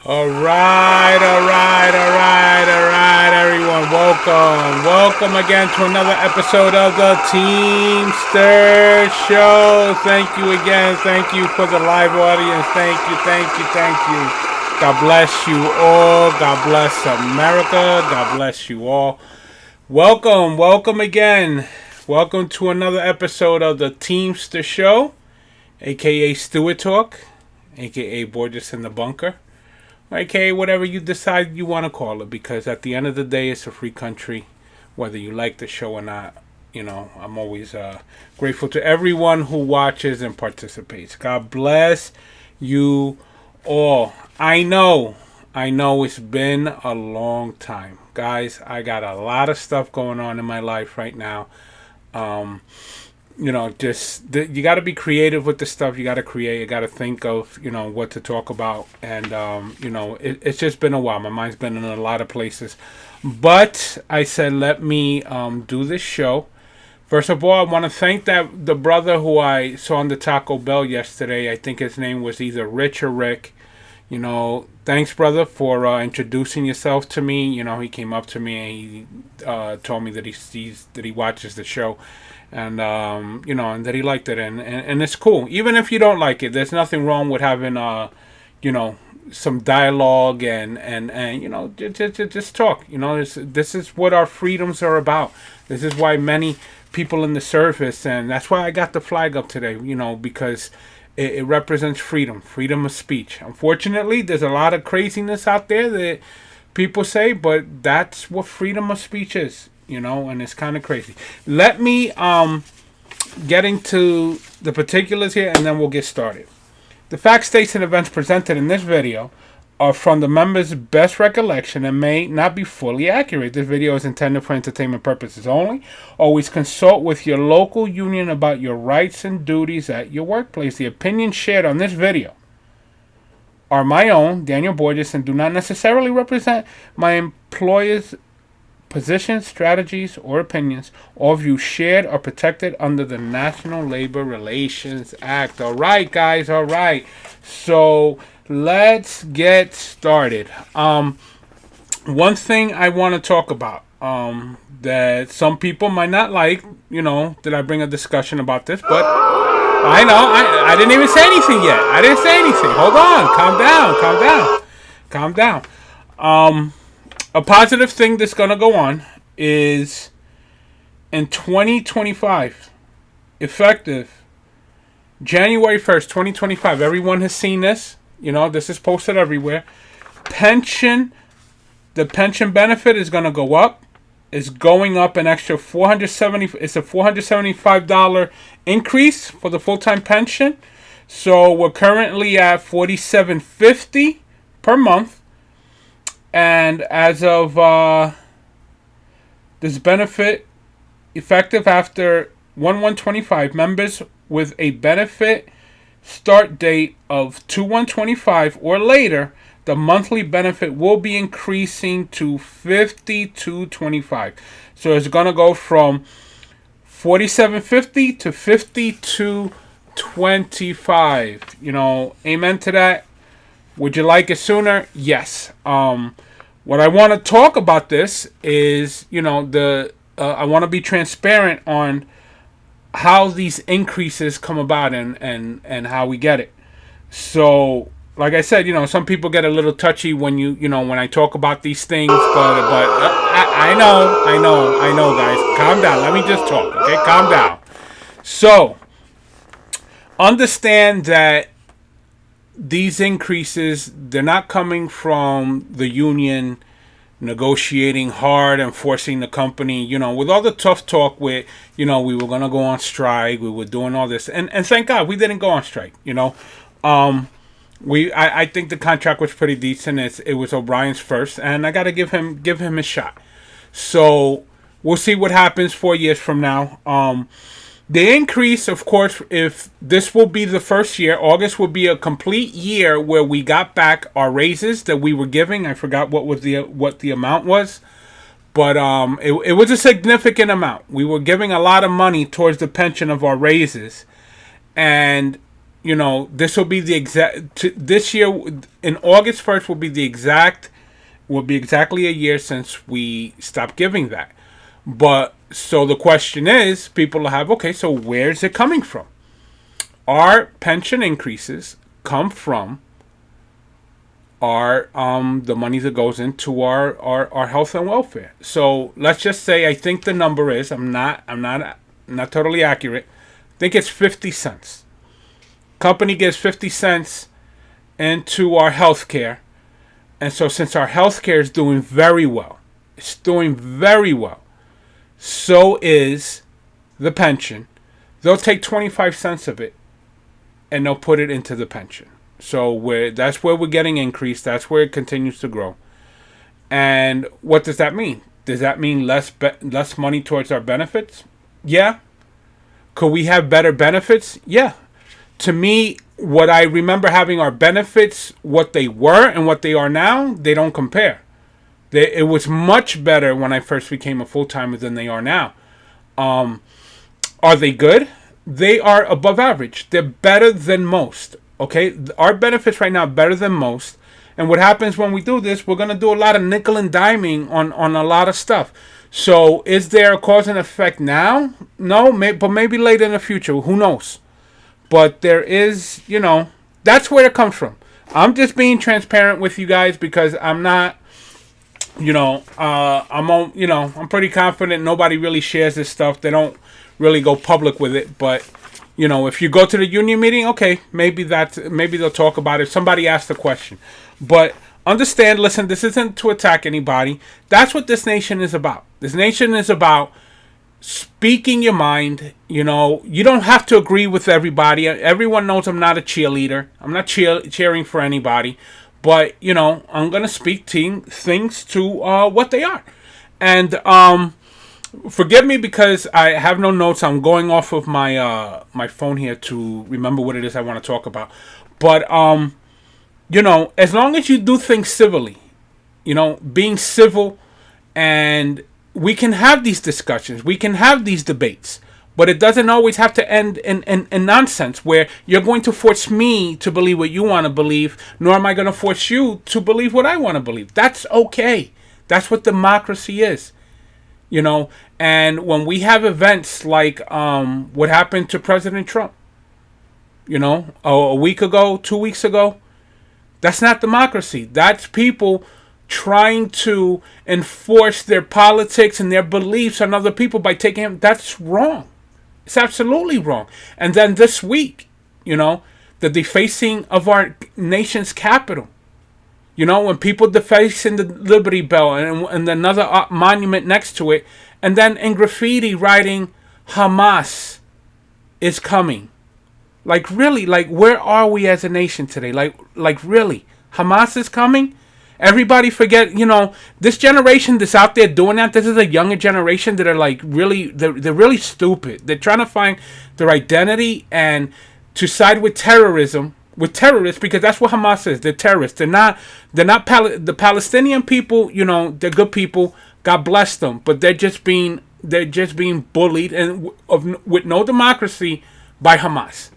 All right, everyone. Welcome again to another episode of the Team-Stirr Show. Thank you again. Thank you for the live audience. Thank you. God bless you all. God bless America. God bless you all. Welcome again. Welcome to another episode of the Team-Stirr Show, aka Stewart Talk, aka Borges in the Bunker. Okay, whatever you decide you want to call it, because at the end of the day, it's a free country, whether you like the show or not. I'm always grateful to everyone who watches and participates. God bless you all. I know it's been a long time. Guys, I got a lot of stuff going on in my life right now. You got to be creative with the stuff you got to create. You got to think of, what to talk about. And, it's just been a while. My mind's been in a lot of places. But I said, let me do this show. First of all, I want to thank the brother who I saw on the Taco Bell yesterday. I think his name was either Rich or Rick. Thanks, brother, for introducing yourself to me. He came up to me and he told me that he watches the show. And and that he liked it, and it's cool. Even if you don't like it, there's nothing wrong with having some dialogue and just talk. This is what our freedoms are about. This is why many people in the service, and that's why I got the flag up today. Because it represents freedom of speech. Unfortunately, there's a lot of craziness out there that people say, but that's what freedom of speech is. And it's kind of crazy. Let me get into the particulars here, and then we'll get started. The facts, states, and events presented in this video are from the members' best recollection and may not be fully accurate. This video is intended for entertainment purposes only. Always consult with your local union about your rights and duties at your workplace. The opinions shared on this video are my own, Daniel Borges, and do not necessarily represent my employer's positions, strategies, or opinions. All views shared are protected under the National Labor Relations Act. All right, guys. All right. So let's get started. One thing I want to talk about that some people might not like, that I bring a discussion about this, but I know I didn't even say anything yet. I didn't say anything. Hold on. Calm down. A positive thing that's going to go on is in 2025, effective January 1st, 2025. Everyone has seen this. This is posted everywhere. The pension benefit is going to go up. It's going up an extra $470. It's a $475 increase for the full-time pension. So we're currently at $47.50 per month. And as of this benefit effective after 1/1/25, members with a benefit start date of 2/1/25 or later, the monthly benefit will be increasing to $52.25. So it's going to go from $47.50 to $52.25. Amen to that. Would you like it sooner? Yes. What I want to talk about this is, I want to be transparent on how these increases come about and how we get it. So, like I said, some people get a little touchy when when I talk about these things, but I know, guys. Calm down. Let me just talk, okay? Calm down. So, understand that these increases, they're not coming from the union negotiating hard and forcing the company, with all the tough talk with, we were going to go on strike, we were doing all this. And thank God we didn't go on strike, I think the contract was pretty decent. It was O'Brien's first, and I got to give him a shot. So we'll see what happens 4 years from now. The increase, of course, if this will be the first year, August will be a complete year where we got back our raises that we were giving. I forgot what the amount was, but it was a significant amount. We were giving a lot of money towards the pension of our raises, and this will be the exact, this year, in August 1st will be exactly a year since we stopped giving that. But, so the question is, people will have, okay, so where's it coming from? Our pension increases come from the money that goes into our health and welfare. So let's just say, I think the number is, I'm not totally accurate. I think it's 50 cents. Company gives 50 cents into our health care. And so since our health care is doing very well, it's doing very well, so is the pension. They'll take 25 cents of it and they'll put it into the pension. So that's where we're getting increased. That's where it continues to grow. And what does that mean? Does that mean less money towards our benefits? Yeah. Could we have better benefits? Yeah. To me, what I remember having our benefits, what they were and what they are now, they don't compare. It was much better when I first became a full-timer than they are now. Are they good? They are above average. They're better than most. Okay? Our benefits right now are better than most. And what happens when we do this, we're going to do a lot of nickel and diming on a lot of stuff. So is there a cause and effect now? No, but maybe later in the future. Who knows? But there is, that's where it comes from. I'm just being transparent with you guys because I'm not, I'm pretty confident nobody really shares this stuff. They don't really go public with it. But, if you go to the union meeting, okay, maybe they'll talk about it. Somebody asked a question. But understand, listen, this isn't to attack anybody. That's what this nation is about. This nation is about speaking your mind. You don't have to agree with everybody. Everyone knows I'm not a cheerleader. I'm not cheering for anybody. But, I'm going to speak things to what they are. And forgive me because I have no notes. I'm going off of my my phone here to remember what it is I want to talk about. But, as long as you do things civilly, being civil, and we can have these discussions. We can have these debates. But it doesn't always have to end in nonsense where you're going to force me to believe what you want to believe, nor am I going to force you to believe what I want to believe. That's okay. That's what democracy is. And when we have events like what happened to President Trump, a week ago, 2 weeks ago, that's not democracy. That's people trying to enforce their politics and their beliefs on other people by taking him. That's wrong. It's absolutely wrong. And then this week, the defacing of our nation's capital. When people defacing the Liberty Bell and another monument next to it, and then in graffiti writing, Hamas is coming. Like, really, where are we as a nation today? Like really, Hamas is coming? Everybody forget, this generation that's out there doing that, this is a younger generation that are they're really stupid. They're trying to find their identity and to side with terrorism, with terrorists, because that's what Hamas is. They're terrorists. They're not the Palestinian people, they're good people. God bless them. But they're just being bullied and with no democracy by Hamas.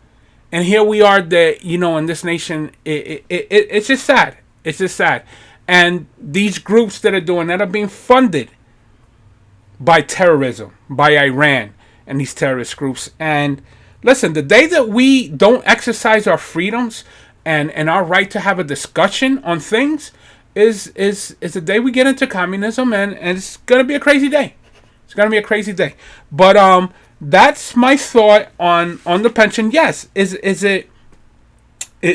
And here we are in this nation, it's just sad. It's just sad. And these groups that are doing that are being funded by terrorism, by Iran and these terrorist groups. And listen, the day that we don't exercise our freedoms and our right to have a discussion on things is the day we get into communism, and it's going to be a crazy day. It's going to be a crazy day. But that's my thought on the pension. Yes, is it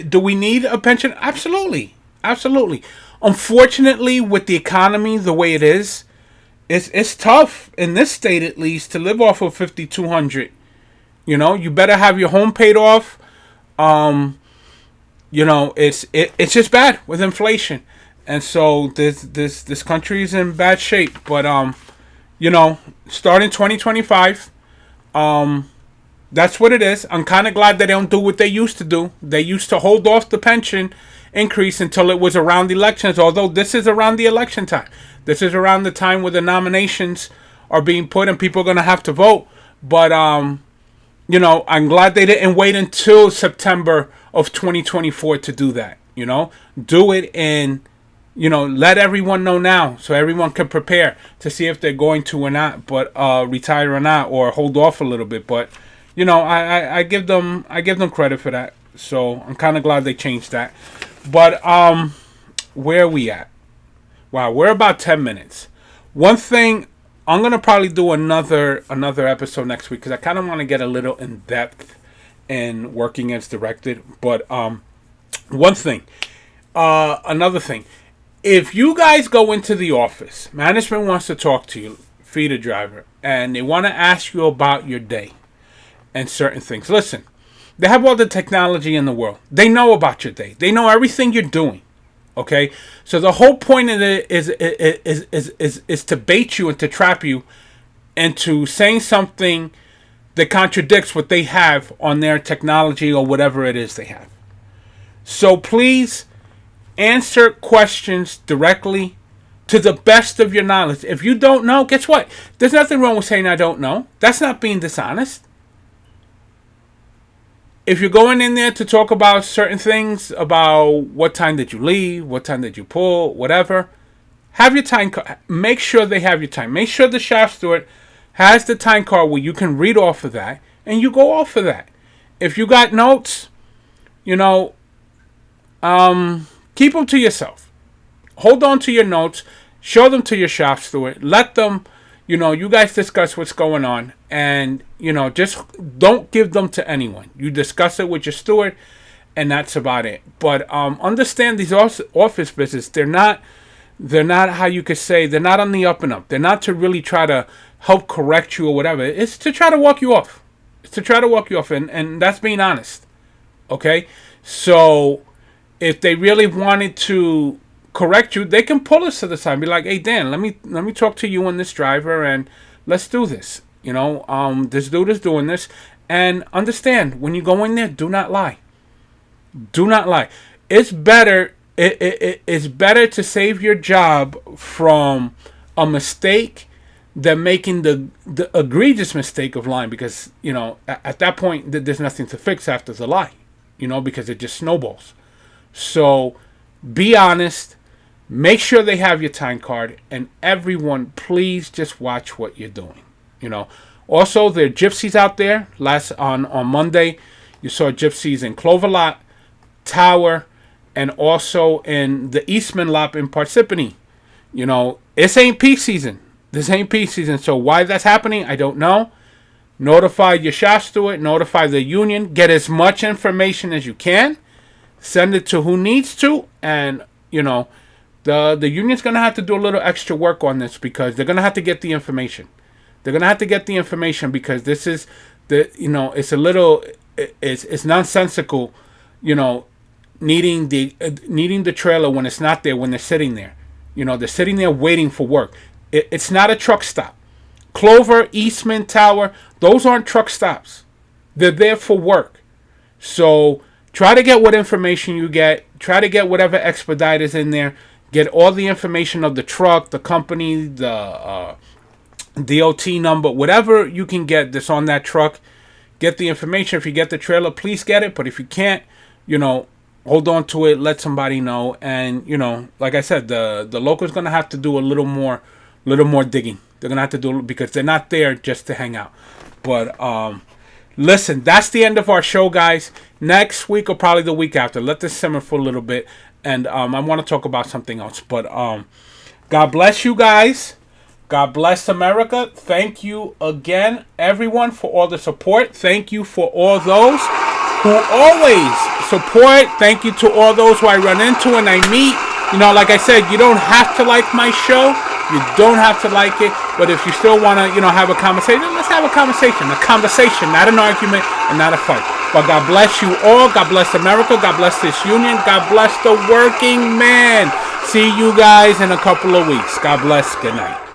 do we need a pension? Absolutely. Absolutely. Unfortunately, with the economy the way it is, it's tough in this state at least to live off of $5,200. You better have your home paid off. It's just bad with inflation, and so this country is in bad shape. But starting 2025, that's what it is. I'm kind of glad they don't do what they used to do. They used to hold off the pension increase until it was around elections, although this is around the election time. This is around the time where the nominations are being put and people are going to have to vote. But I'm glad they didn't wait until September of 2024 to do that. Do it in, let everyone know now so everyone can prepare to see if they're going to or not, but retire or not, or hold off a little bit. But I give them credit for that. So I'm kind of glad they changed that. But where are we at? Wow, we're about 10 minutes. One thing, I'm gonna probably do another episode next week because I kind of want to get a little in depth in working as directed. But one thing, another thing, if you guys go into the office, management wants to talk to you, feeder driver, and they want to ask you about your day and certain things. Listen, they have all the technology in the world. They know about your day. They know everything you're doing. Okay, so the whole point of it is to bait you and to trap you into saying something that contradicts what they have on their technology or whatever it is they have. So please answer questions directly to the best of your knowledge. If you don't know, guess what? There's nothing wrong with saying I don't know. That's not being dishonest. If you're going in there to talk about certain things, about what time did you leave, what time did you pull, whatever, have your time card. Make sure they have your time. Make sure the shop steward has the time card where you can read off of that, and you go off of that. If you got notes, keep them to yourself. Hold on to your notes. Show them to your shop steward. Let them, you guys discuss what's going on. And, just don't give them to anyone. You discuss it with your steward, and that's about it. But understand these office visits, they're not how you could say, they're not on the up and up. They're not to really try to help correct you or whatever. It's to try to walk you off. And that's being honest. Okay? So, if they really wanted to correct you, they can pull us to the side and be like, hey, Dan, let me talk to you and this driver, and let's do this. This dude is doing this. And understand, when you go in there, do not lie. Do not lie. It's better. It's better to save your job from a mistake than making the egregious mistake of lying. Because, at that point, there's nothing to fix after the lie. Because it just snowballs. So, be honest. Make sure they have your time card. And everyone, please just watch what you're doing. Also, there are gypsies out there. On Monday, you saw gypsies in Clover Lot, Tower, and also in the Eastman Lot in Parsippany. This ain't peak season. So why that's happening, I don't know. Notify your shop steward. Notify the union. Get as much information as you can. Send it to who needs to. And, the union's going to have to do a little extra work on this because they're going to have to get the information. They're going to have to get the information because this is it's a little, it's nonsensical, needing the trailer when it's not there, when they're sitting there. They're sitting there waiting for work. It's not a truck stop. Clover, Eastman, Tower, those aren't truck stops. They're there for work. So try to get what information you get. Try to get whatever expedite is in there. Get all the information of the truck, the company, the DOT number, whatever you can get that's on that truck. Get the information. If you get the trailer, please get it. But if you can't, hold on to it. Let somebody know. And, like I said, the local's going to have to do a little more digging. They're going to have to do it because they're not there just to hang out. But, listen, that's the end of our show, guys. Next week or probably the week after. Let this simmer for a little bit. And I want to talk about something else. But God bless you guys. God bless America. Thank you again, everyone, for all the support. Thank you for all those who always support. Thank you to all those who I run into and I meet. Like I said, you don't have to like my show. You don't have to like it. But if you still want to, have a conversation, let's have a conversation. A conversation, not an argument and not a fight. But God bless you all. God bless America. God bless this union. God bless the working man. See you guys in a couple of weeks. God bless. Good night.